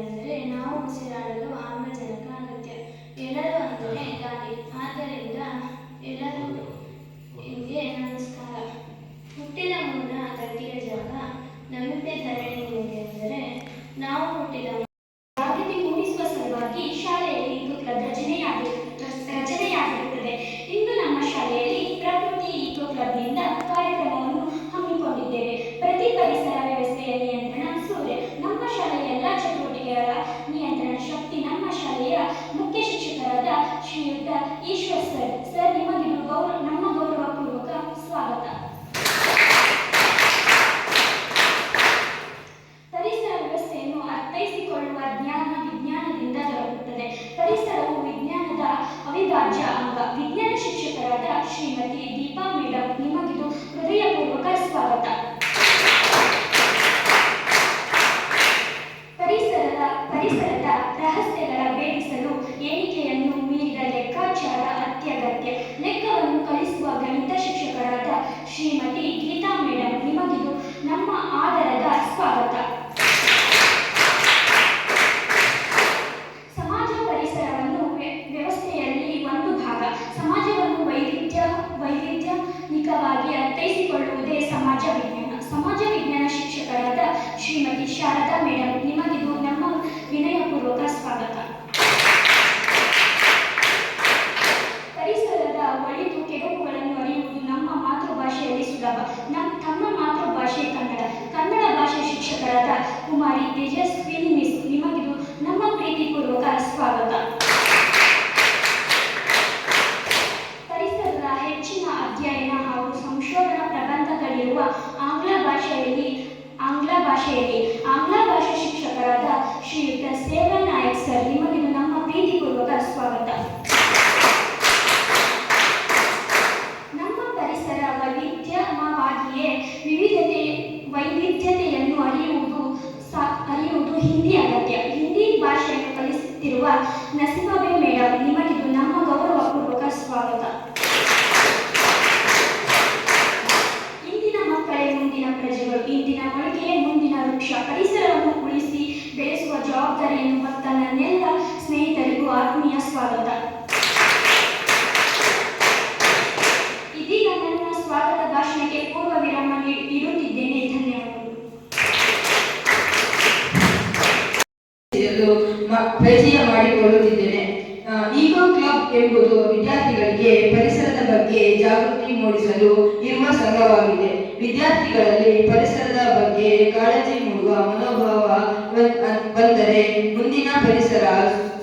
ಅಂದರೆ ನಾವು ಉಸಿರಾಡಲು ಆಮ್ಲಜನಕ ಅಗತ್ಯ. ಎಲ್ಲರೂ ಅಂದರೆ ಗಾಳಿ. ಆದ್ದರಿಂದ ಎಲ್ಲರೂ ನಿಮಗೆ ನಮಸ್ಕಾರ. ಹುಟ್ಟಿದ ಮೂಲ ಗಟ್ಟಿಯ ಜಾಗ ನಮಿತೆ ಧರಣಿ ನಿಮಗೆ ಅಂದರೆ ನಾವು ಹುಟ್ಟಿದ ಜಾಗೃತಿ ಮೂಡಿಸುವ ಸಲುವಾಗಿ ಶಾಲೆಯಲ್ಲಿ ಇಂದು ಕ್ಲಬ್ ರಚನೆಯಾಗಿರುತ್ತದೆ. ಇಂದು ನಮ್ಮ ಶಾಲೆಯಲ್ಲಿ ಪ್ರಕೃತಿ ಈಕೋ ಕ್ಲಬ್ನಿಂದ ಕಾರ್ಯಕ್ರಮವನ್ನು ಹಮ್ಮಿಕೊಂಡಿದ್ದೇವೆ. ಪ್ರತಿ ಪರಿಸರ ವ್ಯವಸ್ಥೆಯ ನಿಯಂತ್ರಣ ಸೂರ್ಯ. ನಮ್ಮ ಶಾಲೆಯ ಎಲ್ಲ ಚಟುವಟಿಕೆಗಳ ನಿಯಂತ್ರಣ ಶಕ್ತಿ ನಮ್ಮ ಶಾಲೆಯ ಮುಖ್ಯ ಶಿಕ್ಷಕರಾದ ಶ್ರೀಯುತ ಈಶ್ವರ್ ಸರ್ ನಿಮಗಿದು ನಮ್ಮ ಗೌರವಪೂರ್ವಕ ಸ್ವಾಗತ. ಪರಿಸರ ವ್ಯವಸ್ಥೆಯನ್ನು ಅರ್ಥೈಸಿಕೊಳ್ಳುವ ಜ್ಞಾನ ವಿಜ್ಞಾನದಿಂದ ದೊರಕುತ್ತದೆ. ಪರಿಸರವು ವಿಜ್ಞಾನದ ಅವಿಭಾಜ್ಯ ಅಂಗ. ವಿಜ್ಞಾನ ಶಿಕ್ಷಕರಾದ ಶ್ರೀಮತಿ ದೀಪಾ ಮೇಡಂ ನಿಮಗಿದು ಹೃದಯಪೂರ್ವಕ ಸ್ವಾಗತ. ಪರಿಸರದ ರಹಸ್ಯಗಳ ಭೇದಿಸಲು ಎಣಿಕೆಯನ್ನು ಮೀರಿದ ಲೆಕ್ಕಾಚಾರ ಅತ್ಯಗತ್ಯ. ಲೆಕ್ಕವನ್ನು ಕಲಿಸುವ ಗಣಿತ ಶಿಕ್ಷಕರಾದ ಶ್ರೀಮತಿ ಗೀತಾ ಮೇಡಂ ನಿಮಗಿದು ನಮ್ಮ ಆದರದ ಸ್ವಾಗತ. ಸಮಾಜ ಪರಿಸರವನ್ನು ವ್ಯವಸ್ಥೆಯಲ್ಲಿ ಒಂದು ಭಾಗ. ಸಮಾಜವನ್ನು ವೈವಿಧ್ಯನಿಕವಾಗಿ ಅರ್ಥೈಸಿಕೊಳ್ಳುವುದೇ ಸಮಾಜ ವಿಜ್ಞಾನ. ಸಮಾಜ ವಿಜ್ಞಾನ ಶಿಕ್ಷಕರಾದ ಶ್ರೀಮತಿ ಶಾರದಾ ಮೇಡಂ ನಿಮಗಿದು ನಮ್ಮ ವಿನಯಪೂರ್ವಕ ಸ್ವಾಗತ. ಪರಿಸರದ ಒಳಿತು ಕೆಡುಕುಗಳನ್ನು ಅರಿಯುವುದು ನಮ್ಮ ಮಾತೃಭಾಷೆಯಲ್ಲಿ ಸುಲಭ. ತಮ್ಮ ಮಾತೃಭಾಷೆ ಕನ್ನಡ. ಕನ್ನಡ ಭಾಷೆ ಶಿಕ್ಷಕರಾದ ಕುಮಾರಿ ತೇಜಸ್ವಿನಿ ಮಿಸ್ ನಿಮಗಿದು ನಮ್ಮ ಪ್ರೀತಿಪೂರ್ವಕ ಸ್ವಾಗತ. ಪರಿಸರದ ಹೆಚ್ಚಿನ ಅಧ್ಯಯನ ಹಾಗೂ ಸಂಶೋಧನಾ ಪ್ರಬಂಧಗಳಿರುವ ಆಂಗ್ಲ ಭಾಷೆ ಶಿಕ್ಷಕರಾದ ಶ್ರೀಯುತ ಸೇವಾ ನಾಯಕ್ ಸರ್ ನಿಮಗಿದು ನಮ್ಮ ಪ್ರೀತಿಪೂರ್ವಕ ಸ್ವಾಗತ. ನಮ್ಮ ಪರಿಸರ ವೈವಿಧ್ಯಮವಾಗಿಯೇ ವೈವಿಧ್ಯತೆಯನ್ನು ಅರಿಯುವುದು ಹಿಂದಿ ಅಗತ್ಯ. ಹಿಂದಿ ಭಾಷೆಯನ್ನು ಕಲಿಸುತ್ತಿರುವ ನಸೀಮಾಬೆ ಮೇಡಂ ನಿಮಗಿದು ನಮ್ಮ ಗೌರವಪೂರ್ವಕ ಸ್ವಾಗತ. ಇಂದಿನ ಮಕ್ಕಳೇ ಮುಂದಿನ ಪ್ರಜೆಗಳು. ಇಂದಿನ ಮೊಳಕೆಯೇ ಮುಂದಿನ ವೃಕ್ಷ. ಪರಿಸರವನ್ನು ಉಳಿಸಿ ಬೆಳೆಸುವ ಜವಾಬ್ದಾರಿಯನ್ನು ಹೊತ್ತ ನನ್ನೆಲ್ಲ ಸ್ನೇಹಿತರಿಗೂ ಆತ್ಮೀಯ ಸ್ವಾಗತ. ಇದೀಗ ನನ್ನ ಸ್ವಾಗತ ಭಾಷಣಕ್ಕೆ ಪೂರ್ವ ವಿರಾಮ ನೀಡುತ್ತಿದ್ದೇನೆ. ಧನ್ಯವಾದಗಳು. ಪರಿಚಯ ಮಾಡಿಕೊಳ್ಳುತ್ತಿದ್ದೇನೆ. ಈಕೋ ಕ್ಲಬ್ ಎಂಬುದು ವಿದ್ಯಾರ್ಥಿಗಳಿಗೆ ಪರಿಸರದ ಬಗ್ಗೆ ಜಾಗೃತಿ ಮೂಡಿಸಲು ಇರುವ ಸಂಘವಾಗಿದೆ. ವಿದ್ಯಾರ್ಥಿಗಳಲ್ಲಿ ಪರಿಸರದ ಬಗ್ಗೆ ಕಾಳಜಿ ಮೂಡುವ ಮನೋಭಾವ ಬಂದರೆ ಮುಂದಿನ ಪರಿಸರ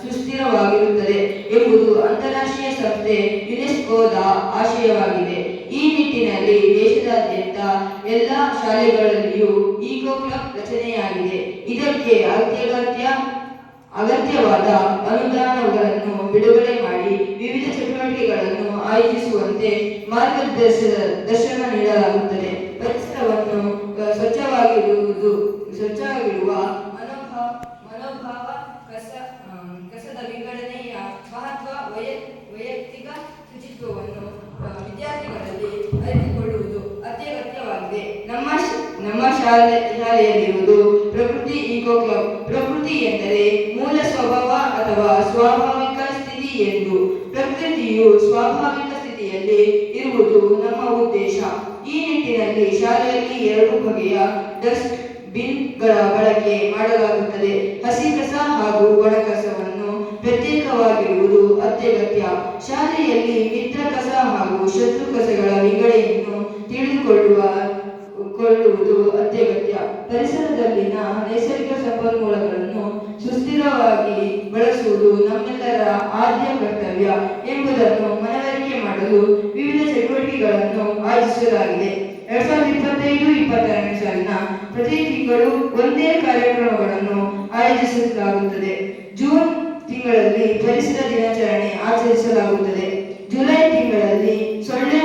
ಸುಸ್ಥಿರವಾಗಿರುತ್ತದೆ ಎಂಬುದು ಅಂತಾರಾಷ್ಟ್ರೀಯ ಸಂಸ್ಥೆ ಯುನೆಸ್ಕೋದ ಆಶಯವಾಗಿದೆ. ಈ ನಿಟ್ಟಿನಲ್ಲಿ ದೇಶದಾದ್ಯಂತ ಎಲ್ಲ ಶಾಲೆಗಳಲ್ಲಿಯೂ ಈಕೋ ಕ್ಲಬ್ ರಚನೆಯಾಗಿದೆ. ಇದಕ್ಕೆ ಅಗತ್ಯವಾದ ಅನುದಾನಗಳನ್ನು ಬಿಡುಗಡೆ ಮಾಡಿ ವಿವಿಧ ಚಟುವಟಿಕೆಗಳನ್ನು ಆಯೋಜಿಸುವಂತೆ ಮಾರ್ಗದರ್ಶನ ನೀಡಲಾಗುತ್ತದೆ. ಪರಿಸರವನ್ನು ಸ್ವಚ್ಛವಾಗಿಡುವ ಮನೋಭಾವ ಕಸದ ವಿಂಗಡಣೆಯ ಮಹತ್ವ ವೈಯಕ್ತಿಕ ಶುಚಿತ್ವವನ್ನು ವಿದ್ಯಾರ್ಥಿಗಳಲ್ಲಿ ಅರಿತುಕೊಳ್ಳುವುದು ಅತ್ಯಗತ್ಯವಾಗಿದೆ. ನಮ್ಮ ಶಾಲೆಯಲ್ಲಿರುವುದು ಪ್ರಕೃತಿ ಈಕೋ ಕ್ಲಬ್. ಪ್ರಕೃತಿ ಎಂದರೆ ಮೂಲ ಸ್ವಭಾವ ಅಥವಾ ಸ್ವಾಭಾವಿಕ ಸ್ಥಿತಿ ಎಂದು. ಪ್ರಕೃತಿಯು ಸ್ವಾಭಾವಿಕ ಸ್ಥಿತಿಯಲ್ಲಿ ಇರುವುದು ನಮ್ಮ ಉದ್ದೇಶ. ಈ ನಿಟ್ಟಿನಲ್ಲಿ ಶಾಲೆಯಲ್ಲಿ 2 ಬಗೆಯ ಡಸ್ಟ್ ಬಿನ್ಗಳ ಬಳಕೆ ಮಾಡಲಾಗುತ್ತದೆ. ಹಸಿ ಕಸ ಹಾಗೂ ಒಣ ಕಸವನ್ನು ಪ್ರತ್ಯೇಕವಾಗಿಡುವುದು ಅತ್ಯಗತ್ಯ. ಶಾಲೆಯಲ್ಲಿ ಮಿತ್ರ ಕಸ ಹಾಗೂ ಶತ್ರು ಕಸಗಳ ವಿಂಗಡಣೆಯನ್ನು ತಿಳಿದುಕೊಳ್ಳುವುದು ಅತ್ಯಗತ್ಯ. ಪರಿಸರದಲ್ಲಿನ ನೈಸರ್ಗಿಕ ಸಂಪನ್ಮೂಲಗಳನ್ನು ಸುಸ್ಥಿರವಾಗಿ ಬಳಸುವುದು ನಮ್ಮೆಲ್ಲರ ಆದ್ಯ ಕರ್ತವ್ಯ ಎಂಬುದನ್ನು ಮನವರಿಕೆ ಮಾಡಲು ವಿವಿಧ ಚಟುವಟಿಕೆಗಳನ್ನು ಆಯೋಜಿಸಲಾಗಿದೆ. 2025-26 ಸಾಲಿನ ಪ್ರತಿ ತಿಂಗಳು ಒಂದೇ ಕಾರ್ಯಕ್ರಮಗಳನ್ನು ಆಯೋಜಿಸಲಾಗುತ್ತದೆ. ಜೂನ್ ತಿಂಗಳಲ್ಲಿ ಪರಿಸರ ದಿನಾಚರಣೆ ಆಚರಿಸಲಾಗುತ್ತದೆ. ಜುಲೈ ತಿಂಗಳಲ್ಲಿ ಸೊಳ್ಳೆ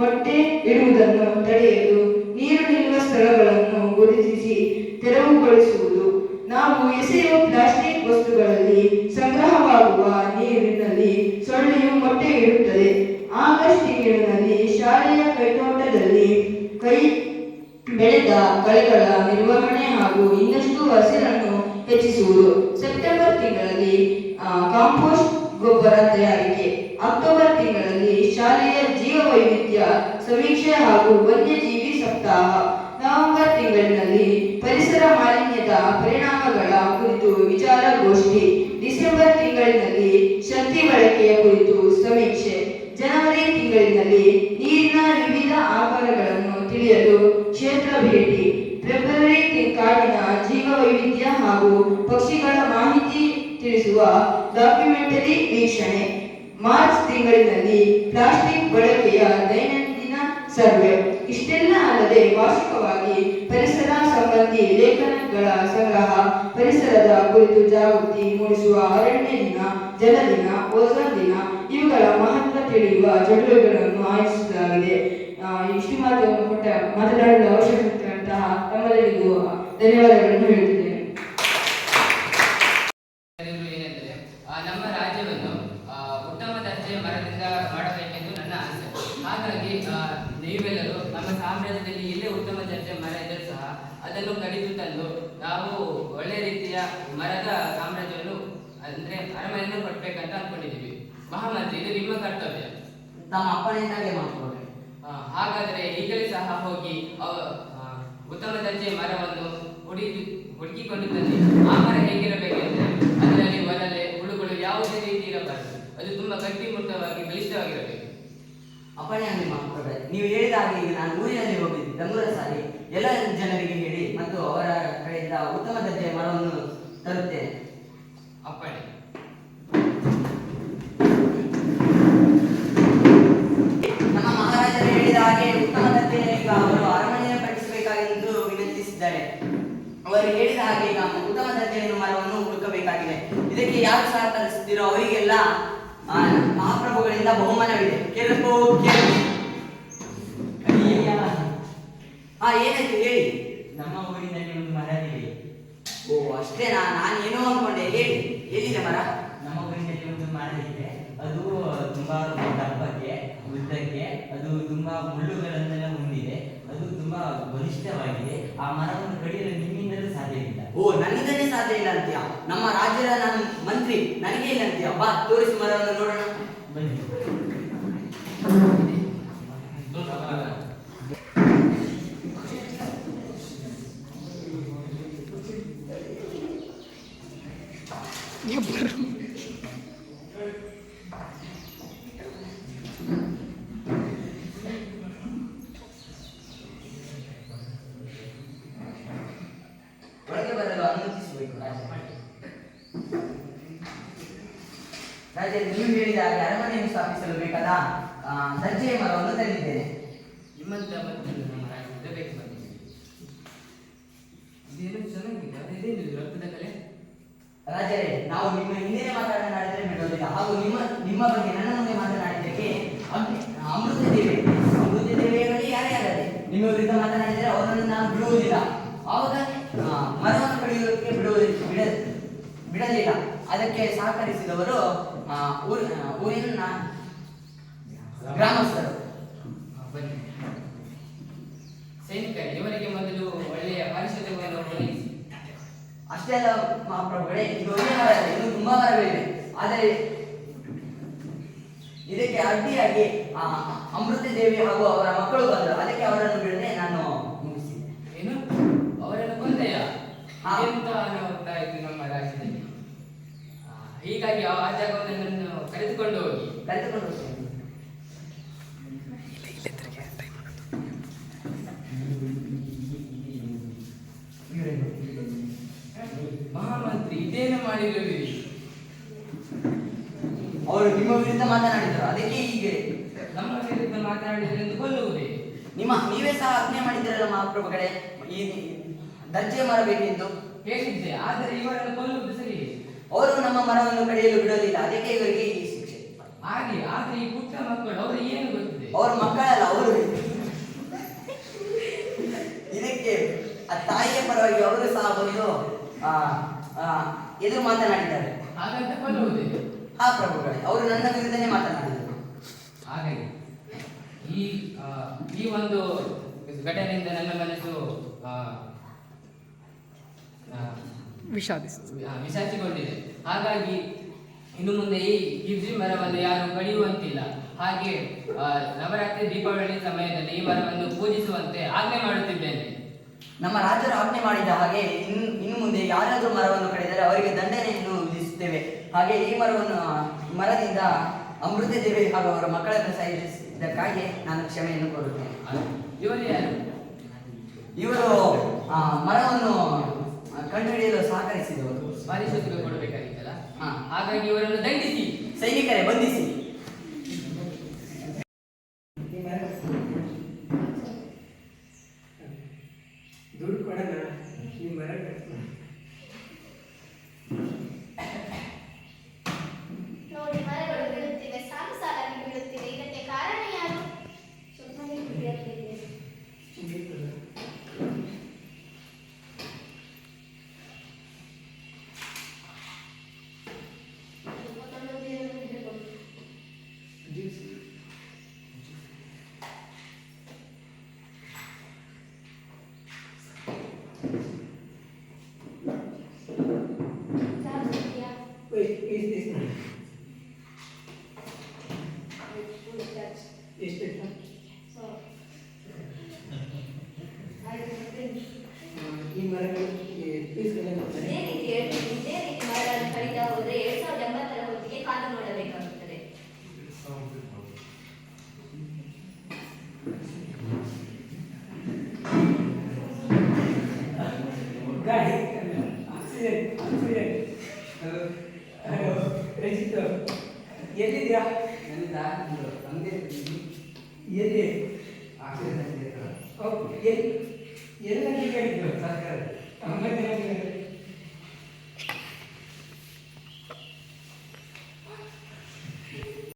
ಮೊಟ್ಟೆ ಇಡುವುದನ್ನು ತಡೆಯಲು ನೀರು ನಿಲ್ಲುವ ಸ್ಥಳಗಳನ್ನು ಗುರುತಿಸಿ ತೆರವುಗೊಳಿಸುವುದು. ನಾವು ಎಸೆಯುವ ಪ್ಲಾಸ್ಟಿಕ್ ವಸ್ತುಗಳಲ್ಲಿ ಸಂಗ್ರಹವಾಗುವ ನೀರಿನಲ್ಲಿ ಸೊಳ್ಳೆಯು ಮೊಟ್ಟೆ ಇಡುತ್ತದೆ. ಆಗಸ್ಟ್ ತಿಂಗಳಿನಲ್ಲಿ ಶಾಲೆಯ ಕೈತೋಟದಲ್ಲಿ ಕೈ ಬೆಳೆದ ಕಳೆಗಳ ನಿರ್ವಹಣೆ ಹಾಗೂ ಇನ್ನಷ್ಟು ಹಸಿರನ್ನು ಹೆಚ್ಚಿಸುವುದು. ಸೆಪ್ಟೆಂಬರ್ ತಿಂಗಳಲ್ಲಿ ಕಾಂಪೋಸ್ಟ್ ಗೊಬ್ಬರ ತಯಾರಿಕೆ. ಅಕ್ಟೋಬರ್ ತಿಂಗಳಲ್ಲಿ ಶಾಲೆಯ ಜೀವವೈವಿಧ್ಯ ಸಮೀಕ್ಷೆ ಹಾಗೂ ವನ್ಯಜೀವಿ ಸಪ್ತಾಹ. ನವೆಂಬರ್ ತಿಂಗಳಿನಲ್ಲಿ ಪರಿಸರ ಮಾಲಿನ್ಯದ ಪರಿಣಾಮಗಳ ಕುರಿತು ವಿಚಾರಗೋಷ್ಠಿ. ಡಿಸೆಂಬರ್ ತಿಂಗಳಿನಲ್ಲಿ ಶಕ್ತಿ ಬಳಕೆಯ ಕುರಿತು ಸಮೀಕ್ಷೆ. ಜನವರಿ ತಿಂಗಳಿನಲ್ಲಿ ನೀರಿನ ವಿವಿಧ ಆಕಾರಗಳನ್ನು ತಿಳಿಯಲು ಕ್ಷೇತ್ರ ಭೇಟಿ. ಫೆಬ್ರವರಿ ಕಾಡಿನ ಜೀವವೈವಿಧ್ಯ ಹಾಗೂ ಪಕ್ಷಿಗಳ ಮಾಹಿತಿ ತಿಳಿಸುವ ಡಾಕ್ಯುಮೆಂಟರಿ ವೀಕ್ಷಣೆ. ಮಾರ್ಚ್ ತಿಂಗಳಿನಲ್ಲಿ ಪ್ಲಾಸ್ಟಿಕ್ ಬಳಕೆಯ ದೈನಂದಿನ ಸರ್ವೆ. ಇಷ್ಟೆಲ್ಲ ಅಲ್ಲದೆ ವಾರ್ಷಿಕವಾಗಿ ಪರಿಸರ ಸಂಬಂಧಿ ಲೇಖನಗಳ ಸಂಗ್ರಹ, ಪರಿಸರದ ಕುರಿತು ಜಾಗೃತಿ ಮೂಡಿಸುವ ಅರಣ್ಯ ದಿನ, ಜಲ ದಿನ, ಓಝೋನ್ ದಿನ ಇವುಗಳ ಮಹತ್ವ ತಿಳಿಯುವ ಚಟುವಟಿಕೆಗಳನ್ನು ಆಯೋಜಿಸಲಾಗಿದೆ. ಇಷ್ಟು ಮಾತನಾಡಲು ಅವಶ್ಯಕತೆಯಂತಹ ತಮ್ಮೆಲ್ಲರಿಗೂ ಧನ್ಯವಾದಗಳನ್ನು ಹೇಳುತ್ತಿದ್ದೇನೆ. ಏನೆಂದರೆ ನಮ್ಮ ರಾಜ್ಯವನ್ನು ಉತ್ತಮ ದರ್ಜೆಯ ಮರದಿಂದ ಮಾಡಬೇಕೆಂದು ನನ್ನ ಆಸೆ. ಹಾಗಾಗಿ ನೀವೆಲ್ಲರೂ ನಮ್ಮ ಸಾಮ್ರಾಜ್ಯದಲ್ಲಿ ಎಲ್ಲೇ ಉತ್ತಮ ದರ್ಜೆಯ ಮರ ಇದ್ದರೂ ಸಹ ಅದನ್ನು ಕಡಿದು ತಂದು ನಾವು ಒಳ್ಳೆ ರೀತಿಯ ಮರದ ಸಾಮ್ರಾಜ್ಯವನ್ನು ಅಂದ್ರೆ ಅರಮನೆಯನ್ನು ಕೊಡ್ಬೇಕಂತ ಅನ್ಕೊಂಡಿದ್ದೀವಿ. ಮಹಾಮಂತ್ರಿ, ಇದು ನಿಮ್ಮ ಕರ್ತವ್ಯ. ನಮ್ಮ ಅಪ್ಪನಿಂದಾಗೆ ಮಾಡ್ಕೊಳ್ಳಿ. ಹಾಗಾದರೆ ಈಗಲೇ ಸಹ ಹೋಗಿ ಉತ್ತಮ ದರ್ಜೆಯ ಮರವನ್ನು ಹುಡುಕಿಕೊಂಡು ತಂದು ಆ ಮರ ಹೇಗಿರಬೇಕೆಂದರೆ ಅದರಲ್ಲಿ ಒಲಲೆ ಹುಳುಗಳು ಯಾವುದೇ ರೀತಿ ಇರಬಾರದು. ಅದು ತುಂಬಾ ಗಟ್ಟಿಮುಟ್ಟವಾಗಿ ಬಲಿಷ್ಠವಾಗಿರಬೇಕು. ಅಪ್ಪಣೆ ಆಗಲಿ ಮಾಡ್ಕೊಳ್ರಿ. ನೀವು ಹೇಳಿದ ಹಾಗೆ ಈಗ ನಾನು ಊರಿನಲ್ಲಿ ಹೋಗಿದ್ದೆ ಡಂಗೂರ ಸಾರಿ ಎಲ್ಲ ಜನರಿಗೆ ಹೇಳಿ ಮತ್ತು ಅವರ ಕಡೆಯಿಂದ ಉತ್ತಮ ದರ್ಜೆಯ ಮರವನ್ನು ತರುತ್ತೇನೆ. ಅಪ್ಪಣೆ. ನಮ್ಮ ಮಹಾರಾಜರು ಹೇಳಿದ ಹಾಗೆ ಉತ್ತಮ ದರ್ಜೆಯ ಈಗ ಅವರು ಅರಮನೆಯನ್ನು ಕಟ್ಟಿಸಬೇಕಾಗೆಂದು ವಿನಂತಿಸಿದ್ದಾರೆ. ಅವರು ಹೇಳಿದ ಹಾಗೆ ಈಗ ಉತ್ತಮ ದರ್ಜೆಯ ಮರವನ್ನು ಹುಡುಕಬೇಕಾಗಿದೆ. ಇದಕ್ಕೆ ಯಾರು ಸಹಕರಿಸುತ್ತೀರೋ ಅವರಿಗೆಲ್ಲ ಮಹಾಪ್ರಭುಗಳಿಂದ ಬಹುಮಾನವಿದೆ. ಕೆಲವು ಏನಾಯ್ತು ಹೇಳಿ. ನಮ್ಮ ಊರಿನಲ್ಲಿ ಒಂದು ಮರವಿದೆ. ಓ ಅಷ್ಟೇನಾ? ನಾನು ಏನೋ ಅನ್ಕೊಂಡೆ. ಹೇಳಿ, ಎಲ್ಲಿದೆ ಮರ? ನಮ್ಮ ಊರಿನಲ್ಲಿ ಒಂದು ಮರ ಇದೆ. ಅದು ತುಂಬಾ ದಪ್ಪಕ್ಕೆ, ಉದ್ದಕ್ಕೆ, ಅದು ತುಂಬಾ ಮುಳ್ಳುಗಳನ್ನೆಲ್ಲ ಹೊಂದಿದೆ. ಅದು ತುಂಬಾ ಬಲಿಷ್ಠವಾಗಿದೆ. ಆ ಮರವನ್ನು ಕಡಿಯಲು ನಿಮ್ಮಿಂದಲೂ ಸಾಧ್ಯವಿಲ್ಲ. ಓ, ನನ್ನಿಂದಲೇ ಸಾಧ್ಯ ಇಲ್ಲ ಅಂತೀಯ? ನಮ್ಮ ರಾಜ್ಯದ ನಾನು ಮಂತ್ರಿ, ನನಗೆ ಇಲ್ಲ ಅಂತೀಯ? ಬಾ, ತೋರಿಸಿ ಮರವನ್ನು ನೋಡೋಣ. ಬನ್ನಿ. ಒಳಗೆ ಬರಲು ಅನುಮತಿಸಬೇಕು ರಾಜ. ನೀವು ಹೇಳಿದ ಹಾಗೆ ಅರಮನೆಯನ್ನು ಸ್ಥಾಪಿಸಲು ಬೇಕಾದ ದರ್ಜೆಯ ಮರವನ್ನು ತಂದಿದ್ದೇನೆ. ನಿಮ್ಮಂತ ಭಕ್ತರು ನಮ್ಮ ರಾಜ್ಯದ ಬೇಕು ಬಂದಿದ್ದೀವಿ. ಇದೇನು ಚೆನ್ನಾಗಿದೆ. ಅದೇನು ರಕ್ತದ ಕಲೆ? ರಾಜರೇ, ನಾವು ನಿಮ್ಮ ಹಿಂದಿನ ಮಾತನಾಡಿದರೆ ಬಿಡೋದಿಲ್ಲ. ಹಾಗೂ ನಿಮ್ಮ ಬಗ್ಗೆ ನನ್ನ ಮುಂದೆ ಮಾತನಾಡಿದ್ದಕ್ಕೆ ಅಮೃತ ದೇವಿಯಲ್ಲಿ ಯಾರ್ಯಾರೇ ನಿಮ್ಮ ವಿರುದ್ಧ ಮಾತನಾಡಿದರೆ ಅವರನ್ನು ನಾನು ಬಿಡುವುದಿಲ್ಲ. ಆವಾಗ ಮರವನ್ನು ಕಡಿಯೋದಕ್ಕೆ ಬಿಡಲಿಲ್ಲ. ಅದಕ್ಕೆ ಸಹಕರಿಸಿದವರು ಊರಿನ ಗ್ರಾಮಸ್ಥರು. ಬನ್ನಿ ಸೈನಿಕರೇ, ಇವರಿಗೆ ಮೊದಲು ಒಳ್ಳೆಯ ಪಾರಿಶುದ್ಧವನ್ನು ಒದಗಿಸಿ. ಅಷ್ಟೇ ಅಲ್ಲ ಮಹಾಪ್ರಭುಗಳೇ, ಇದು ಒಂದೇ ಮರ ಅಲ್ಲ, ಇನ್ನು ತುಂಬಾ ಮರಗಳಿವೆ. ಆದರೆ ಇದಕ್ಕೆ ಅಡ್ಡಿಯಾಗಿ ಅಮೃತ ದೇವಿ ಹಾಗೂ ಅವರ ಮಕ್ಕಳು ಬಂದರು. ಅದಕ್ಕೆ ಅವರನ್ನು ಬಿಡದೆ ನಾನು ಮುಗಿಸಿದೆ. ಏನು, ಅವರನ್ನು ಕೊಂದೆಯ? ಹಾ. ಎಂತ ಅನಾಹುತ ಆಯಿತು ನಮ್ಮ ರಾಜ್ಯದಲ್ಲಿ. ಹೀಗಾಗಿ ಆ ಜಾಗವನ್ನು ನನ್ನನ್ನು ಕರೆದುಕೊಂಡು ಹೋಗಿ. ಕರೆದುಕೊಂಡು ಹೋಗ್ತೇನೆ. ಮಹಾಮಂತ್ರಿ, ಇದೇನು ಮಾಡಿರುವಿರಿ? ಅವರು ನಿಮ್ಮ ವಿರುದ್ಧ ಮಾತನಾಡಿದರು. ಅದಕ್ಕೆ ಹೀಗೆ ನಮ್ಮ ವಿರುದ್ಧ ಮಾತನಾಡಿದರೆಂದು ಕೊಲ್ಲುವುದೇ? ನೀವೇ ಸಹ ಆಜ್ಞೆ ಮಾಡಿದ್ದೀರಲ್ಲ ಮಹಾಪ್ರಭುಗಳೇ. ದರ್ಜೆ ಮರ ಬೇಕೆಂದು ಹೇಳಿದ್ದೆ, ಆದರೆ ಇವರನ್ನು ಕೊಲ್ಲುವುದು ಸರಿ. ಅವರು ನಮ್ಮ ಮರವನ್ನು ಕಡಿಯಲು ಬಿಡೋದಿಲ್ಲ, ಅದಕ್ಕೆ ಇವರಿಗೆ ಈ ಶಿಕ್ಷೆ. ಆದ್ರೆ ಈ ಪುಟ್ಟ ಮಕ್ಕಳು ಅವರು ಏನು ಗೊತ್ತಿದೆ? ಅವ್ರ ಮಕ್ಕಳಲ್ಲ, ಅವರು ಇದಕ್ಕೆ ಆ ತಾಯಿಯ ಪರವಾಗಿ ಅವರು ಸಹ ಬಂದು ಎದುರು ಮಾತನಾಡಿದ್ದಾರೆ. ಹಾಗಂತ ಕೊಲ್ಲುವುದೇ? ಹಾ ಪ್ರಭುಗಳೇ, ಅವರು ನನ್ನ ವಿರುದ್ಧನೇ ಮಾತನಾಡಿದರು. ಹಾಗಾಗಿ ಈ ಒಂದು ಘಟನೆಯಿಂದ ನನ್ನ ಮನಸ್ಸು ವಿಷಾದಿಸಿಕೊಂಡಿದೆ. ಹಾಗಾಗಿ ಇನ್ನು ಮುಂದೆ ಈ ಗಿರ್ಜಿ ಮರವನ್ನು ಯಾರು ಕಡಿಯುವಂತಿಲ್ಲ. ಹಾಗೆ ನವರಾತ್ರಿ ದೀಪಾವಳಿ ಸಮಯದಲ್ಲಿ ಈ ಮರವನ್ನು ಪೂಜಿಸುವಂತೆ ಆಜ್ಞೆ ಮಾಡುತ್ತಿದ್ದೇನೆ. ನಮ್ಮ ರಾಜರು ಆಜ್ಞೆ ಮಾಡಿದ ಹಾಗೆ ಇನ್ನು ಮುಂದೆ ಯಾರಾದರೂ ಮರವನ್ನು ಕಡಿದರೆ ಅವರಿಗೆ ದಂಡನೆಯನ್ನು ವಿಧಿಸುತ್ತೇವೆ. ಹಾಗೆ ಈ ಮರದಿಂದ ಅಮೃತ ದೇವಿ ಹಾಗೂ ಅವರ ಮಕ್ಕಳನ್ನು ಸಾಯಿಸಿದ್ದಕ್ಕಾಗಿ ನಾನು ಕ್ಷಮೆಯನ್ನು ಕೋರುತ್ತೇನೆ. ಇವರು ಯಾರು? ಇವರು ಮರವನ್ನು ಕಂಡುಹಿಡಿಯಲು ಸಹಕರಿಸಿದವರು. ಪಾರಿತೋಷಿಕ ಕೊಡಬೇಕಾಗಿತ್ತಲ್ಲ, ಹಾ. ಹಾಗಾಗಿ ಇವರನ್ನು ದಂಡಿಸಿ. ಸೈನಿಕರೇ, ಬಂಧಿಸಿ. ದುಡ್ಡು ಕೊಡೋಣ, ಈ ಮರ ನೋಡಿ, ಮರಗಳು ಬೀಳುತ್ತಿವೆ, ಸಾಲು ಸಾಲಾಗಿ ಬೀಳುತ್ತಿವೆ. ಇದಕ್ಕೆ ಕಾರಣ ಯಾರು? ಸುಮ್ಮನೆ ಕುಡಿಯುತ್ತಿದೆ. ಈ ಮರಗಳು ಪೀಸ್ಗಳನ್ನು ಇದೇ ರೀತಿ ಮರಗಳನ್ನು ಕಡಿತಾ ಹೋದ್ರೆ 2080 ಹೊತ್ತಿಗೆ ಕಾದು ನೋಡಬೇಕಾಗುತ್ತದೆ. ಗಾಡಿ ಆಕ್ಸಿಡೆಂಟ್ ರಜಿತ್ ಎಲ್ಲಿದ್ಯಾ? ಎಲ್ಲಿ ಎಲ್ಲ ಹೇಳಿದ್ರು ಸರ್ಕಾರ